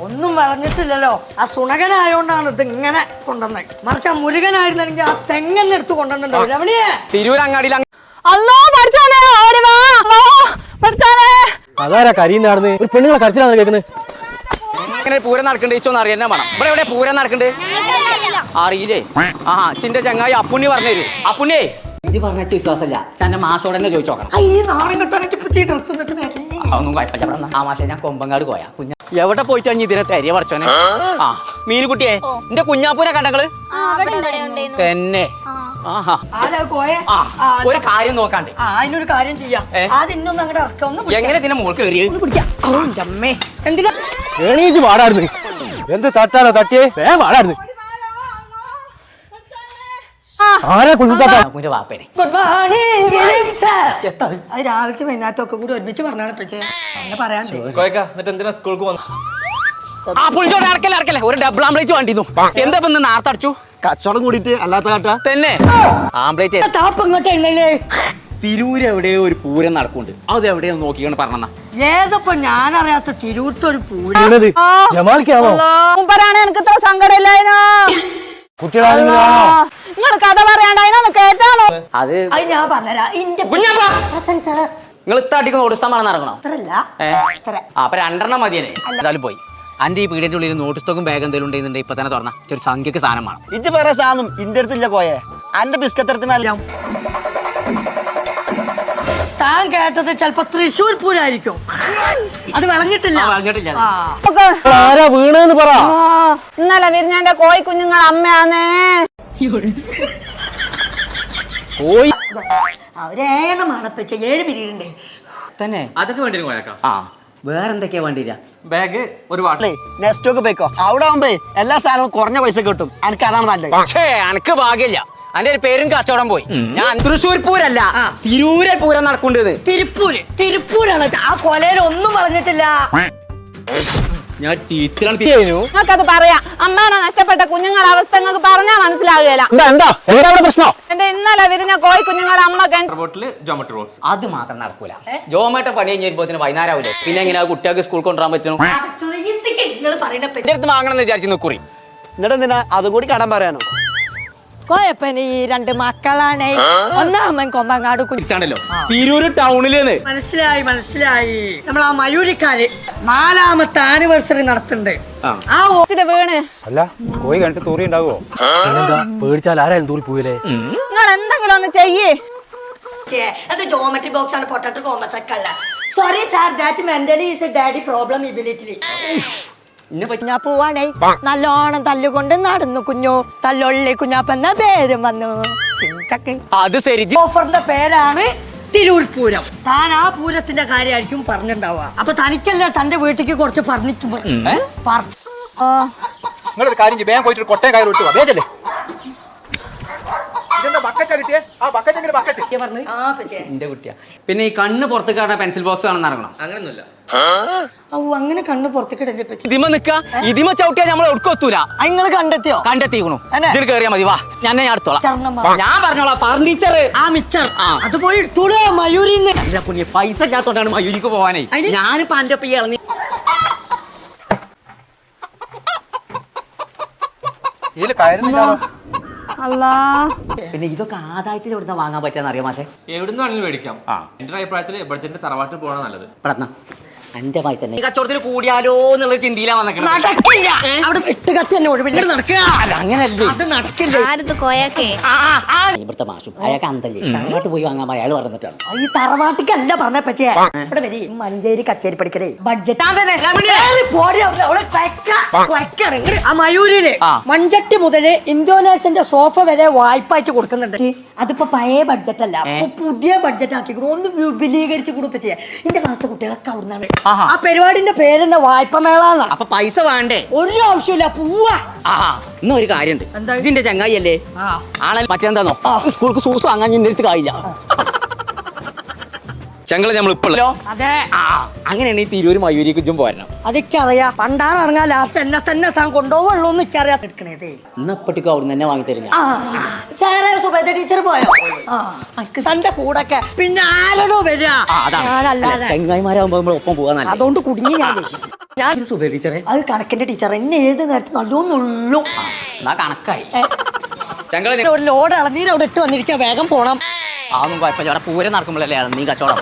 ഒന്നും വളഞ്ഞിട്ടില്ലല്ലോ. ആ സുണകനായോണ്ടാണ് ഇത് ഇങ്ങനെ കൊണ്ടുവന്നത്. മറിച്ച് ആ മുരുകനായിരുന്നെങ്കിൽ ആ തെങ്ങന്നെ എടുത്ത് കൊണ്ടുവന്നിട്ടുണ്ടോ രമണിയെ. തിരൂരങ്ങാടിയിൽ അതാരാ കരിയുന്നാർന്ന് ഒരു പെണ്ണുങ്ങളെ കരച്ചിലാണ് കേൾക്കുന്നത്. ഇങ്ങനെ പൂരം നടക്കണ്ടേ ചോന്ന് അറിയാൻ വേണം. ഇവിടെ എവിടെ പൂരം നടക്കണ്ടേ അറിയില്ലേ? ആ ചിന്റെ ചങ്ങായി അപ്പുണ്ണി പറഞ്ഞുതരൂ. അപ്പുണ്ണിയേ ഇജ്ജ് പറഞ്ഞ വിശ്വാസമല്ല. ചന്റെ മാസോടെ തന്നെ ചോദിച്ചോക്കണം. അതൊന്നും കുഴപ്പമില്ല. ആ മാസം ഞാൻ കൊമ്പങ്കാട് പോയാ കുഞ്ഞ എവിടെ പോയിട്ട് അഞ്ഞ് ഇതിനെ തരിയ പറിച്ചോനെ. ആ മീനുകുട്ടിയെ എന്റെ കുഞ്ഞാപ്പൂരെ കണ്ടങ്ങള് തന്നെ. ഒരു കാര്യം നോക്കാണ്ട് അതിനൊരു കാര്യം ചെയ്യാം. അതിനൊന്നും അങ്ങോട്ട് ഇറക്കാം. എങ്ങനെ ഇതിനെ മോൾ കയറി എന്തിനാ എണീച്ച് പാടായിരുന്നു. എന്ത് തട്ടാലോ തട്ടിയേ വേഗം പാടായിരുന്നു. ആരാ കുഞ്ഞിന്റെ വാപ്പേനെ ഗുഡ് മോർണിംഗ് അത് രാവിലത്തെ വൈകുന്നേരത്തൊക്കെ കൂടി ഒരുമിച്ച് പറഞ്ഞാണ് അങ്ങനെ പറയാൻ സ്കൂൾക്ക് വന്നു. ആ പുളിച്ചോട് അടക്കല്ലേ ഒരു ഡബിൾ ആംബ്ലേറ്റ് വേണ്ടിന്നു. എന്താ ഇപ്പൊ നേരത്തെ അടച്ചു കച്ചവടം കൂടിയിട്ട് അല്ലാത്ത കാട്ടാ തന്നെ. ആംബ്ലേറ്റ് താപ്പ് ഇങ്ങോട്ടേ തിരൂര് എവിടെയോ ഒരു പൂരം നടക്കുന്നുണ്ട്. അത് എവിടെയോ നോക്കിയാണ് പറഞ്ഞ ഏതപ്പോ ഞാനറിയാത്ത തിരൂരത്തെ ഒരു പൂരം. ജമാലിക്കാണോ എനിക്ക് ഇത്ര സങ്കടമില്ലായിനോ? കുട്ടികളാണെങ്കിലോ നിങ്ങൾ കഥ പറയാണ്ടായിനോ കേട്ടാണോ? അത് ഞാൻ പറഞ്ഞുതരാം. നിങ്ങൾ ഇത്തടിക്കുന്ന ഓടിസ്ഥാനം നടക്കണോ? അപ്പൊ 2 മതിയല്ലേ? എന്തായാലും പോയി അന്റെ ഈ പീടിന്റെ ഉള്ളിൽ നോട്ട് സ്റ്റോക്കും ബാഗ് എന്തെങ്കിലും ഉണ്ടെന്നുണ്ടെങ്കിൽ ഇപ്പൊ തന്നെ തുറന്ന ഒരു സംഖ്യക്ക് സാധനം വേണം. ഇജ്ജ് വേറെ സാധനം ഇന്റെ അടുത്തില്ല കോയെ. അന്റെ ബിസ്ക്കറ്റ് താൻ കേട്ടത് ചിലപ്പോ തൃശ്ശൂർ പൂരായിരിക്കും. അത് വളഞ്ഞിട്ടില്ല. ആരാ വീണെന്ന് പറ. ഇന്നലെ വിരിഞ്ഞാന്റെ കോഴി കുഞ്ഞുങ്ങൾ അമ്മയാന്നേ. കോയി അവരേണം മണപ്പിച്ച 7 പിരീഡുണ്ടേ തന്നെ. അതൊക്കെ വേണ്ടി ആ വേറെ എന്തൊക്കെയാ വേണ്ടില്ല? ബാഗ് ഒരു വാട്ടലേ നെസ്റ്റോക്ക് ബേക്കോ. അവിടെ ആവുമ്പോ എല്ലാ സാധനവും കുറഞ്ഞ പൈസ കിട്ടും. എനിക്ക് അതാണ് നല്ലത്. പക്ഷേ എനിക്ക് ഭാഗ്യമില്ല. അന്റെ ഒരു പേരും കച്ചവടം പോയി. ഞാൻ തൃശ്ശൂർ പൂരല്ല തിരൂരെ പൂരം നടക്കേണ്ടത്. തിരുപ്പൂരാണ്. ആ കൊലയിൽ ഒന്നും വളഞ്ഞിട്ടില്ല. ഞാൻ നിങ്ങൾക്കത് പറയാ. അമ്മാനെ നഷ്ടപ്പെട്ട കുഞ്ഞുങ്ങളുടെ അവസ്ഥ നിങ്ങൾക്ക് പറഞ്ഞാൽ മനസ്സിലാകുകയില്ല. എന്റെ ഇന്നലെ വിരിഞ്ഞ കോഴി കുഞ്ഞുങ്ങളുടെ അമ്മ ജോമെട്രി ബോക്സ് അത് മാത്രം നടക്കൂല. ജോമേട്ട പണി കഴിഞ്ഞപ്പോ വൈകുന്നേരം ആവൂലേ. പിന്നെ എങ്ങനെ കുട്ടികൾക്ക് സ്കൂൾ കൊണ്ടുവരാൻ പറ്റും? എന്റെ അടുത്ത് വാങ്ങണം വിചാരിച്ചു നിക്കുറി. എന്നിട്ട് എന്തിനാ അതും കൂടി കാണാൻ പറയാനോ? കോയപ്പന് ഈ 2 മക്കളാണ്. ഒന്നാമൻ കൊമ്പങ്ങാട് കുടിച്ചാണല്ലോ തിരൂര് ടൗണിലേന്ന്. മനസ്സിലായി. നമ്മൾ ആ മയൂരിക്കാര് 4ാമത്തെ ആനിവേഴ്സറി നടത്തുന്നുണ്ട്. ആ ഓത്തിന്റെ വീണ് അല്ല കോഴി കണ്ടിട്ട് തൂറി ഉണ്ടാവോ? പേടിച്ചാൽ ആരായാലും തൂറി പോയില്ലേ? നിങ്ങൾ എന്തെങ്കിലും ഒന്ന് ചെയ്യേ. അത് ജോമെട്രി ബോക്സ് ആണ്. പൊട്ടറ്റോ കോമസ് ഒക്കെ അല്ല. Sorry sir that mentally is a daddy problem ability. കുഞ്ഞാപ്പൂവാണേ നല്ലോണം തല്ലുകൊണ്ട് നടന്നു കുഞ്ഞു. തല്ലുള്ളി കുഞ്ഞാപ്പെന്ന പേരും വന്നു. അത് ശരി. ഓഫറിന്റെ പേരാണ് തിരൂർ പൂരം. താൻ ആ പൂരത്തിന്റെ കാര്യമായിരിക്കും പറഞ്ഞിട്ടുണ്ടാവുക. അപ്പൊ തനിക്കല്ല തന്റെ വീട്ടിലേക്ക് കുറച്ച് പറഞ്ഞിട്ട് നിങ്ങളൊരു കാര്യം ചെയ്യും. വേഗം പോയിട്ട് കൊട്ടയം കയറി വിട്ടു വേജല്ലേ. എന്റെ കുട്ടിയാ. പിന്നെ ഈ കണ്ണ് പുറത്ത് കാണാൻ പെൻസിൽ ബോക്സ് കാണാൻ നടക്കണം. അങ്ങനെയൊന്നുമില്ല. അങ്ങനെ കണ്ണ് പുറത്തേക്കിടല്ലേ. ഇതിമ നിക്ക ഇതിമ ചവിട്ടിയാ നമ്മൾ ഒടുക്കൊത്തൂല. നിങ്ങൾ കണ്ടെത്തിക്കണു. ഇതിൽ കയറിയാ മതി. വാ ഞാൻ അടുത്തോളാം. ഞാൻ പറഞ്ഞോളാം. ഫർണിച്ചർ ആ മിച്ചർ അത് പോയി എടുത്തോളൂ. മയൂരിന്ന് അല്ല കുഞ്ഞ് പൈസ ഇല്ലാത്തോണ്ടാണ് മയൂരിക്ക് പോവാനേ. ഞാനിപ്പോ എന്റെ ഒപ്പം ഇറങ്ങി. പിന്നെ ഇതൊക്കെ ആദായത്തിൽ എവിടുന്ന വാങ്ങാൻ പറ്റാന്ന് അറിയാം മാഷെ. എവിടുന്ന് വേണമെങ്കിലും മേടിക്കാം. എന്റെ അഭിപ്രായത്തിൽ ഇവിടുത്തെ തറവാട്ടിൽ പോകണം നല്ലത്. എന്റെ മായി തന്നെ കച്ചവടത്തിൽ കൂടിയാലോ എന്നുള്ള ചിന്തയിലാ വന്നിട്ട് നടക്കില്ല. അവിടെ വെട്ടുകത്തി തന്നെ ഒഴിവില്ല. നടക്കുക അങ്ങനല്ലേ. അത് നടക്കില്ല. ഇവിടുത്തെ മാഷും അയാൾക്ക് അന്തല്ലേ തറവാട്ട് പോയി വാങ്ങാൻ അയാൾ പറഞ്ഞിട്ടാണ്. ഈ തറവാട്ടിക്കല്ല പറഞ്ഞ പറ്റിയ ഇവിടെ വരി മഞ്ചേരി കച്ചേരി പഠിക്കലേ ബഡ്ജറ്റ് ആ മയൂരില് മഞ്ചട്ടി മുതല് ഇന്തോനേഷ്യന്റെ സോഫ വരെ വായ്പായിട്ട് കൊടുക്കുന്നുണ്ട്. അതിപ്പോ പഴയ ബഡ്ജറ്റ് അല്ല, പുതിയ ബഡ്ജറ്റ് ആക്കി ഒന്ന് വിപുലീകരിച്ച് കൂടെ പറ്റിയ. എന്റെ ക്ലാസ്സിലെ കുട്ടികളൊക്കെ അവിടുന്നാണ്. ആ പരിപാടിന്റെ പേരെന്നെ വായ്പ മേളാണ്. അപ്പൊ പൈസ വേണ്ടേ? ഒരു ആവശ്യമില്ല. പോവാ. ഇന്ന് ഒരു കാര്യണ്ട്. ഇതിന്റെ ചങ്ങായി അല്ലേ ആളെ മറ്റെന്താന്നോ സ്കൂൾക്ക് സൂസ് വാങ്ങാൻ എന്റെ അടുത്ത് കായില്ല. ചങ്ങളെ നമ്മൾ ഇപ്പല്ലോ. അങ്ങനെയാണ് ഈ തിരൂര് മയൂരിക്ക് ചും പോരണം. അതൊക്കെ അറിയാം. പണ്ടാറങ്ങാ ലാസ്റ്റ് എന്നെ തന്നെ താൻ കൊണ്ടുപോകുള്ളൂ എന്ന് എനിക്കറിയാം. എടുക്കണേതേ ഇന്നപ്പട്ടിക്ക് അവിടുന്ന് തന്നെ വാങ്ങി തരും. ടീച്ചർ പോയോ? തന്റെ കൂടൊക്കെ പിന്നെ ആരോ വരിക. ചെങ്ങായിമാരാകുമ്പോ നമ്മൾ ഒപ്പം പോകാൻ. അതുകൊണ്ട് കുടുങ്ങി ഞാൻ സുബേ ടീച്ചറെ അത് കണക്കിന്റെ ടീച്ചർ എന്നെ ഏത് നേരത്തെ നല്ലോന്നുള്ളൂ. എന്നാ കണക്കായി ചങ്കള ഒരു ലോഡ് ഇളനീര് അവിടെ ഇട്ട് വന്നിരിക്കാ, വേഗം പോണം. അതൊന്നും കുഴപ്പമില്ല. അവിടെ പൂരം നടക്കുമ്പോഴല്ലേ നീ കച്ചവടം.